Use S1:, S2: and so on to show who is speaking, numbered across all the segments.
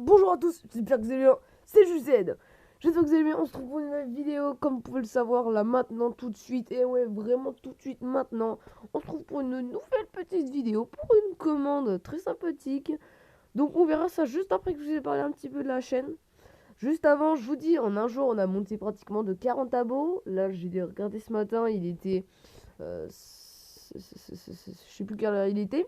S1: bonjour à tous, j'espère que vous allez bien, c'est Juzed. J'espère que vous allez bien, on se retrouve pour une nouvelle vidéo, comme vous pouvez le savoir, là, maintenant, tout de suite. Et ouais, vraiment tout de suite, maintenant. On se retrouve pour une nouvelle petite vidéo, pour une commande très sympathique. Donc on verra ça juste après que je vous ai parlé un petit peu de la chaîne. Juste avant, je vous dis, en un jour, on a monté pratiquement de 40 abos. Là, j'ai regardé ce matin, il était... je sais plus quelle heure il était.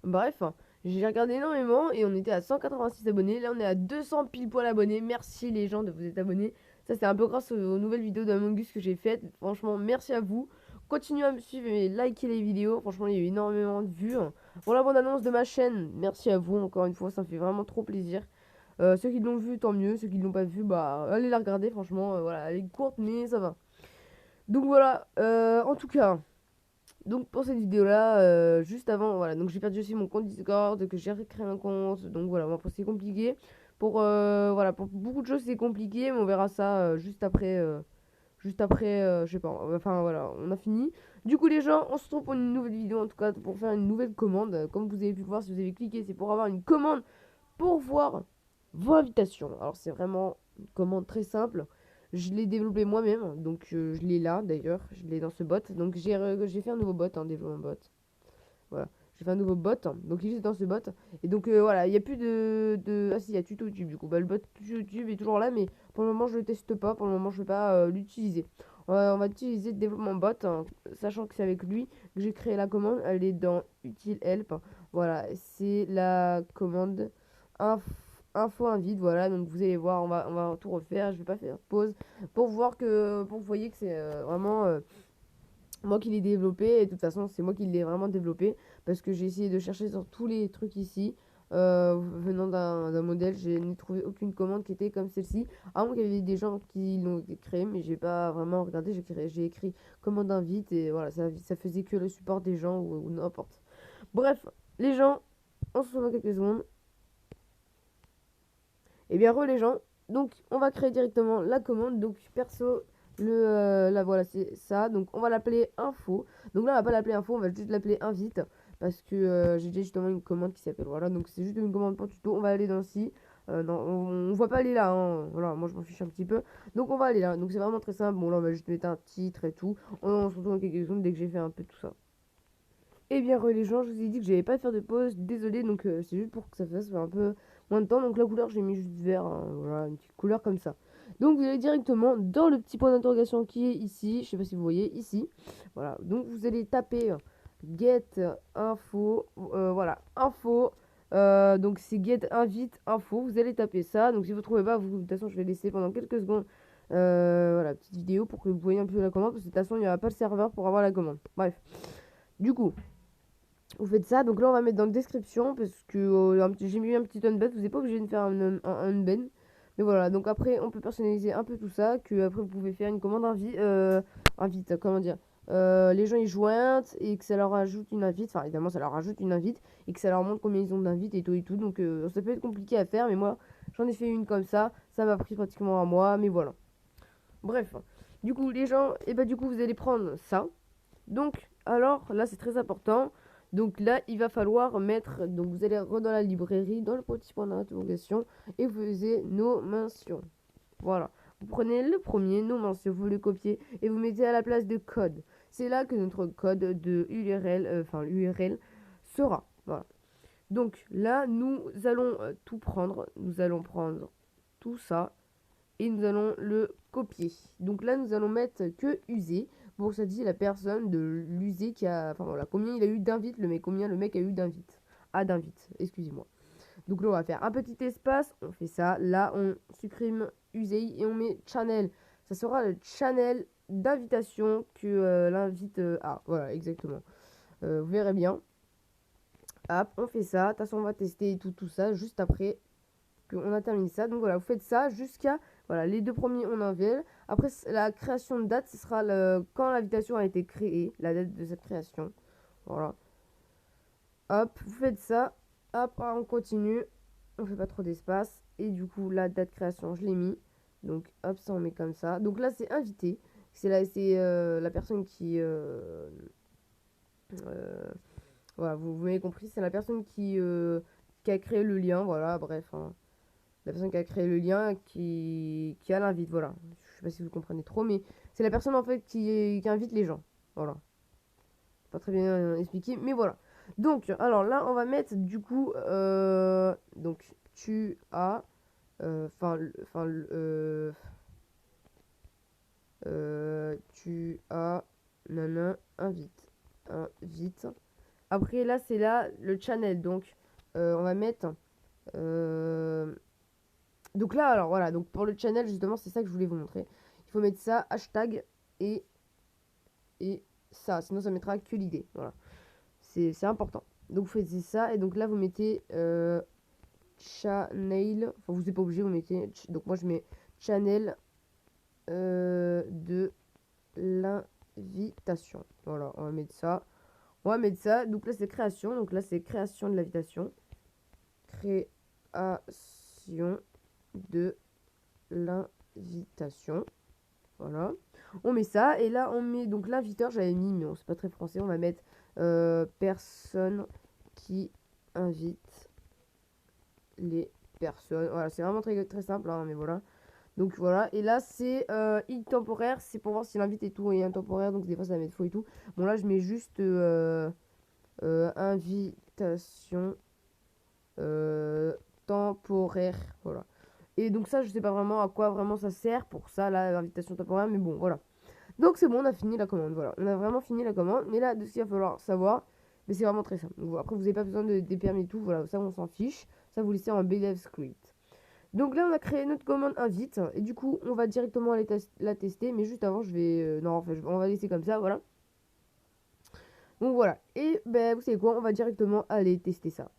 S1: Bref, j'ai regardé énormément et on était à 186 abonnés. Là, on est à 200 pile poil abonnés. Merci les gens de vous être abonnés. Ça, c'est un peu grâce aux nouvelles vidéos d'Among Us que j'ai faites. Franchement, merci à vous. Continuez à me suivre et likez les vidéos. Franchement, il y a eu énormément de vues. Pour la bande-annonce de ma chaîne, merci à vous. Encore une fois, ça me fait vraiment trop plaisir. Ceux qui l'ont vu, tant mieux. Ceux qui ne l'ont pas vu, bah, allez la regarder. Franchement, voilà, elle est courte, mais ça va. Donc voilà, en tout cas. Donc pour cette vidéo là, juste avant, voilà, donc j'ai perdu aussi mon compte Discord, que j'ai recréé un compte, donc voilà, bon, après c'est compliqué. Voilà, pour beaucoup de choses c'est compliqué, mais on verra ça juste après, je sais pas, enfin voilà, on a fini. Du coup les gens, on se retrouve pour une nouvelle vidéo, en tout cas pour faire une nouvelle commande. Comme vous avez pu voir, si vous avez cliqué, c'est pour avoir une commande pour voir vos invitations. Alors c'est vraiment une commande très simple. Je l'ai développé moi-même, donc je l'ai là d'ailleurs, je l'ai dans ce bot. Donc j'ai fait un nouveau bot, développement bot. Voilà, j'ai fait un nouveau bot, donc il est juste dans ce bot. Et donc voilà, il n'y a plus Ah si, il y a tuto YouTube du coup. Bah, le bot YouTube est toujours là, mais pour le moment je le teste pas, pour le moment je ne vais pas l'utiliser. On va utiliser le développement bot, sachant que c'est avec lui que j'ai créé la commande. Elle est dans Utile Help. Voilà, c'est la commande info invite. Voilà, donc vous allez voir, on va tout refaire. Je vais pas faire pause pour voir pour que vous voyez que c'est vraiment moi qui l'ai développé. Et de toute façon, c'est moi qui l'ai vraiment développé parce que j'ai essayé de chercher sur tous les trucs ici. Venant d'un modèle, je n'ai trouvé aucune commande qui était comme celle-ci. À moins qu'il y avait des gens qui l'ont créé, mais j'ai pas vraiment regardé. J'ai écrit commande invite et voilà, ça faisait que le support des gens ou n'importe. Bref, les gens, on se retrouve dans quelques secondes. Et bien, les gens, donc on va créer directement la commande. Donc perso, là voilà, c'est ça. Donc on va l'appeler info. Donc là, on va pas l'appeler info, on va juste l'appeler invite. Parce que j'ai déjà justement une commande qui s'appelle. Voilà, donc c'est juste une commande pour tuto. On va aller dans ci. Non, on voit pas aller là, hein. Voilà, moi je m'en fiche un petit peu. Donc on va aller là. Donc c'est vraiment très simple. Bon, là on va juste mettre un titre et tout. On se retrouve dans quelques secondes dès que j'ai fait un peu tout ça. Eh bien, les gens, je vous ai dit que j'allais pas faire de pause, désolé, donc c'est juste pour que ça fasse un peu moins de temps. Donc la couleur, j'ai mis juste vert, hein, voilà, une petite couleur comme ça. Donc vous allez directement dans le petit point d'interrogation qui est ici, je sais pas si vous voyez, ici. Voilà, donc vous allez taper get info, voilà, info. Donc c'est get invite info, vous allez taper ça. Donc si vous trouvez pas, de toute façon, je vais laisser pendant quelques secondes, voilà, petite vidéo pour que vous voyez un peu la commande, parce que de toute façon, il n'y aura pas le serveur pour avoir la commande. Bref, du coup. Vous faites ça, donc là on va mettre dans la description parce que j'ai mis un petit unbed, vous n'êtes pas obligé de faire un unbed. Mais voilà, donc après on peut personnaliser un peu tout ça, que après vous pouvez faire une commande invite, comment dire. Les gens y joignent et que ça leur ajoute une invite, enfin évidemment ça leur ajoute une invite et que ça leur montre combien ils ont d'invites et tout et tout. Donc ça peut être compliqué à faire, mais moi j'en ai fait une comme ça m'a pris pratiquement un mois, mais voilà. Bref, du coup les gens, et bah du coup vous allez prendre ça. Donc, alors, là, c'est très important. Donc là, il va falloir mettre, donc vous allez dans la librairie, dans le petit point d'interrogation, et vous faisiez nos mentions. Voilà. Vous prenez le premier, nos mentions, vous le copiez, et vous mettez à la place de code. C'est là que notre code de URL, enfin l'URL, sera. Voilà. Donc là, nous allons tout prendre. Nous allons prendre tout ça, et nous allons le copier. Donc là, nous allons mettre que usé pour que ça dise la personne de l'usé qui a. Enfin voilà, combien il a eu d'invites, le mec, combien le mec a eu d'invites. Ah, d'invites, excusez-moi. Donc là, on va faire un petit espace, on fait ça. Là, on supprime usé et on met channel. Ça sera le channel d'invitation que l'invite a. Voilà, exactement. Vous verrez bien. Hop, on fait ça. De toute façon, on va tester tout ça juste après qu'on a terminé ça. Donc voilà, vous faites ça jusqu'à voilà, les deux premiers on enlève. Après la création de date, ce sera quand l'invitation a été créée, la date de cette création. Voilà. Hop, vous faites ça. Hop, on continue. On fait pas trop d'espace. Et du coup, la date de création, je l'ai mis. Donc hop, ça on met comme ça. Donc là, c'est invité. C'est la personne qui voilà, vous m'avez compris, c'est la personne qui a créé le lien, voilà, bref, hein. La personne qui a créé le lien qui a l'invite, voilà. Je sais pas si vous comprenez trop, mais c'est la personne en fait qui invite les gens. Voilà. Pas très bien expliqué, mais voilà. Donc, alors là, on va mettre du coup, donc tu as, tu as, nana, invite. Après, là, c'est là le channel, donc on va mettre, euh, donc là, alors voilà, donc pour le channel, justement, c'est ça que je voulais vous montrer. Il faut mettre ça, hashtag et, et ça, sinon ça mettra que l'idée. Voilà, c'est important. Donc vous faites ça, et donc là, vous mettez channel, enfin vous n'êtes pas obligé, vous mettez, donc moi je mets channel de l'invitation. Voilà, on va mettre ça. On va mettre ça, donc là c'est création, donc là c'est création de l'invitation. Création de l'invitation. Voilà. On met ça. Et là, on met donc l'inviteur. J'avais mis, mais on c'est pas très français. On va mettre personne qui invite les personnes. Voilà, c'est vraiment très, très simple, hein, mais voilà. Donc voilà. Et là, c'est intemporaire. C'est pour voir si l'invite et tout est intemporaire. Donc des fois, ça va mettre faux et tout. Bon, là, je mets juste invitation temporaire. Voilà. Et donc ça, je sais pas vraiment à quoi vraiment ça sert pour ça, là, l'invitation temporaire, mais bon, voilà. Donc c'est bon, on a fini la commande, voilà. On a vraiment fini la commande, mais là, de ce qu'il va falloir savoir, mais c'est vraiment très simple. Donc, voilà. Après, vous n'avez pas besoin des permis et tout, voilà, ça, on s'en fiche. Ça, vous laissez en BDF script. Donc là, on a créé notre commande invite, et du coup, on va directement aller la tester, mais juste avant, je vais... non, en fait, on va laisser comme ça, voilà. Donc voilà, et ben, vous savez quoi, on va directement aller tester ça.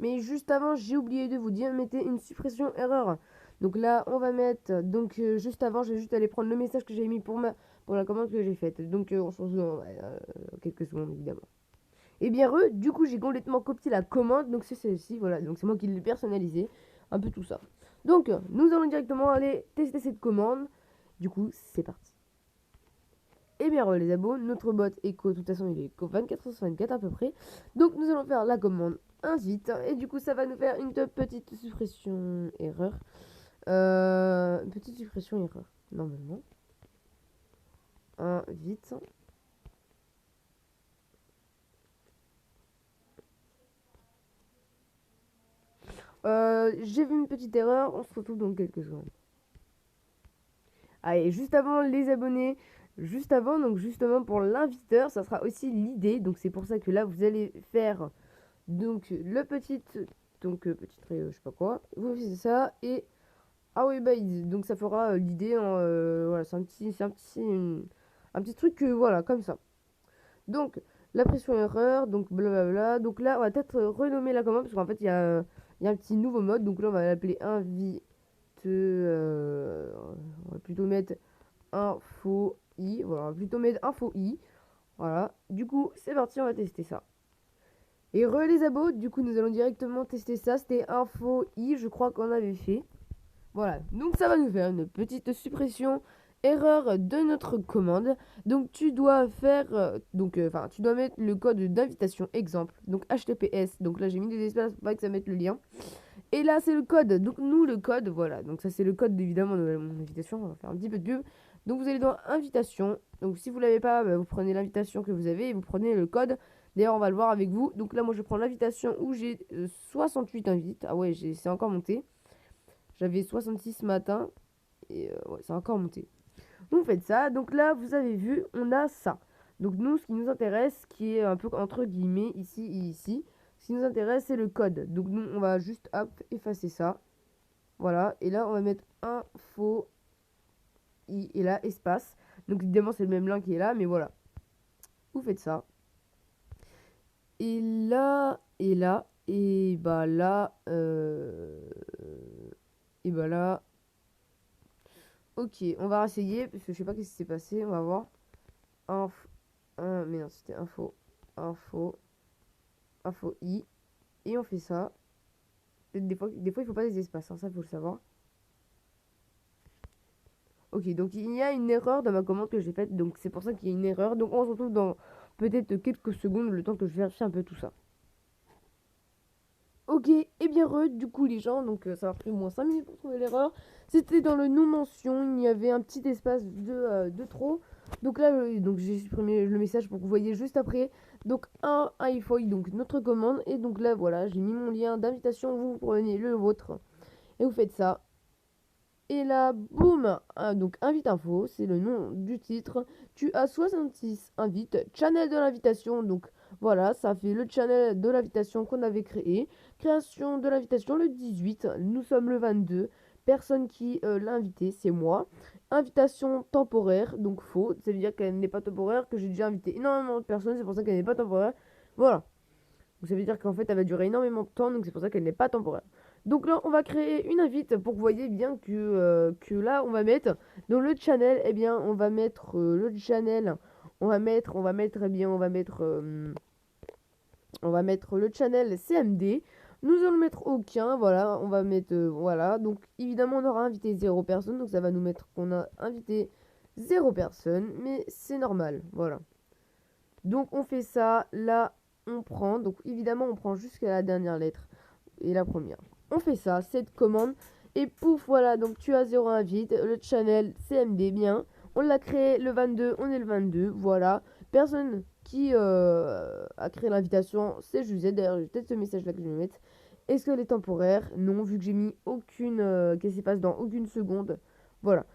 S1: Mais juste avant, j'ai oublié de vous dire, mettez une suppression erreur. Donc là, on va mettre, donc juste avant, je vais juste aller prendre le message que j'ai mis pour la commande que j'ai faite. Donc on se retrouve dans quelques secondes, évidemment. Et bien du coup, j'ai complètement copié la commande, donc c'est celle-ci, voilà. Donc c'est moi qui l'ai personnalisé, un peu tout ça. Donc, nous allons directement aller tester cette commande. Du coup, c'est parti. Et bien les abos, notre bot Echo, de toute façon il est Echo 24/24 à peu près. Donc nous allons faire la commande invite. Et du coup ça va nous faire une petite suppression erreur. Une petite suppression erreur, normalement. Invite. J'ai vu une petite erreur, on se retrouve dans quelques secondes. Allez, juste avant les abonnés, juste avant, donc justement pour l'inviteur, ça sera aussi l'idée. Donc c'est pour ça que là vous allez faire donc le petit, donc petit trait, je sais pas quoi. Vous faites ça et ah oui bah donc ça fera l'idée en voilà, un petit truc voilà comme ça. Donc la pression erreur, donc blablabla. Donc là on va peut-être renommer la commande parce qu'en fait il y a un petit nouveau mode. Donc là on va l'appeler invite. On va plutôt mettre info i. Voilà, on va plutôt mettre info i. Voilà. Du coup c'est parti, on va tester ça. Et les abos, du coup nous allons directement tester ça. C'était info i, je crois qu'on avait fait. Voilà, donc ça va nous faire une petite suppression erreur de notre commande. Donc tu dois faire, tu dois mettre le code d'invitation exemple, donc HTTPS. Donc là j'ai mis des espaces pour pas que ça mette le lien. Et là c'est le code, donc nous le code, voilà. Donc ça c'est le code évidemment de mon invitation. On va faire un petit peu de pub. Donc vous allez dans invitation. Donc si vous l'avez pas, vous prenez l'invitation que vous avez et vous prenez le code. D'ailleurs on va le voir avec vous. Donc là moi je prends l'invitation où j'ai 68 invites. Ah ouais, c'est encore monté. J'avais 66 ce matin. Et ouais, c'est encore monté. Vous faites ça. Donc là, vous avez vu, on a ça. Donc nous, ce qui nous intéresse, qui est un peu entre guillemets ici et ici, ce qui nous intéresse, c'est le code. Donc nous, on va juste hop, effacer ça. Voilà. Et là, on va mettre info i et là, espace. Donc évidemment, c'est le même lien qui est là, mais voilà. Vous faites ça. Et là, et bah là, et bah là, ok, on va essayer, parce que je sais pas ce qui s'est passé, on va voir. Mais non, c'était info, info i, et on fait ça. Des fois il faut pas des espaces, hein, ça faut le savoir. Ok, donc il y a une erreur dans ma commande que j'ai faite, donc c'est pour ça qu'il y a une erreur. Donc on se retrouve dans peut-être quelques secondes, le temps que je vérifie un peu tout ça. Ok, Ok, et bien du coup les gens, donc ça m'a pris au moins 5 minutes pour trouver l'erreur. C'était dans le non mention, il y avait un petit espace de trop. Donc là, donc j'ai supprimé le message pour que vous voyez juste après. Donc un iFoil, donc notre commande. Et donc là voilà, j'ai mis mon lien d'invitation, vous prenez le vôtre. Et vous faites ça. Et là, boum, donc invite info, c'est le nom du titre. Tu as 66 invites, channel de l'invitation, donc voilà, ça fait le channel de l'invitation qu'on avait créé. Création de l'invitation le 18, nous sommes le 22. Personne qui l'a invité, c'est moi. Invitation temporaire, donc faux, ça veut dire qu'elle n'est pas temporaire, que j'ai déjà invité énormément de personnes, c'est pour ça qu'elle n'est pas temporaire. Voilà. Donc ça veut dire qu'en fait, elle va durer énormément de temps, donc c'est pour ça qu'elle n'est pas temporaire. Donc là, on va créer une invite pour que vous voyez bien que là, on va mettre dans le channel, eh bien, on va mettre le channel, eh bien, on va mettre le channel CMD. Nous allons mettre aucun, voilà, on va mettre, voilà. Donc évidemment, on aura invité 0 personne, donc ça va nous mettre qu'on a invité 0 personne, mais c'est normal, voilà. Donc on fait ça, là, on prend, donc évidemment, on prend jusqu'à la dernière lettre et la première. On fait ça, cette commande, et pouf, voilà, donc tu as 0 invite, le channel CMD, bien. On l'a créé le 22, on est le 22, voilà. Personne qui a créé l'invitation, c'est Josette. D'ailleurs, j'ai peut-être ce message-là que je vais mettre. Est-ce qu'elle est temporaire? Non, vu que j'ai mis aucune, qu'elle s'y passe dans aucune seconde. Voilà.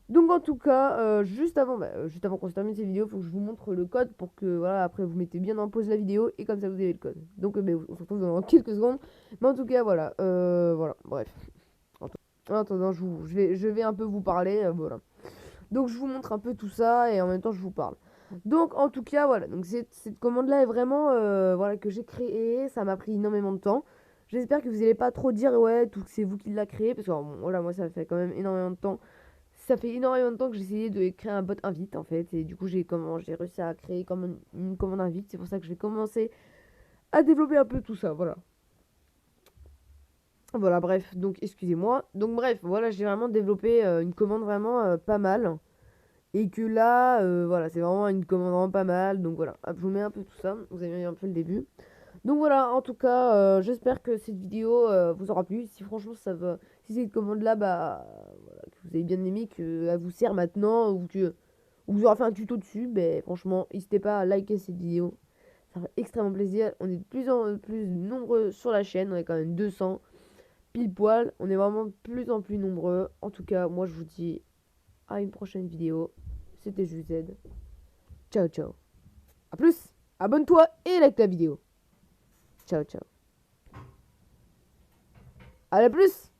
S1: Donc en tout cas, juste avant qu'on se termine cette vidéo, il faut que je vous montre le code pour que voilà, après vous mettez bien en pause la vidéo et comme ça vous avez le code. Donc on se retrouve dans quelques secondes. Mais en tout cas voilà, voilà, bref. En attendant, je vais un peu vous parler, voilà. Donc je vous montre un peu tout ça et en même temps je vous parle. Donc en tout cas voilà, donc cette commande là est vraiment voilà que j'ai créée, ça m'a pris énormément de temps. J'espère que vous n'allez pas trop dire ouais tout c'est vous qui l'a créé parce que bon, voilà moi ça fait quand même énormément de temps. Ça fait énormément de temps que j'ai essayé de créer un bot invite en fait et du coup j'ai réussi à créer comme une commande invite, c'est pour ça que je vais commencer à développer un peu tout ça, voilà. Voilà bref, donc excusez-moi. Donc bref, voilà, j'ai vraiment développé une commande vraiment pas mal. Et que là, voilà, c'est vraiment une commande vraiment pas mal. Donc voilà, hop, je vous mets un peu tout ça. Vous avez vu un peu le début. Donc voilà, en tout cas, j'espère que cette vidéo vous aura plu. Si franchement ça va, si cette commande-là, bah, voilà, que vous avez bien aimé, qu'elle vous sert maintenant, ou que vous aurez fait un tuto dessus, ben franchement, n'hésitez pas à liker cette vidéo. Ça fait extrêmement plaisir. On est de plus en plus nombreux sur la chaîne. On est quand même 200 pile poil. On est vraiment de plus en plus nombreux. En tout cas, moi je vous dis à une prochaine vidéo. C'était Juzed. Ciao, ciao. A plus. Abonne-toi et like la vidéo. Ciao, ciao. À la plus.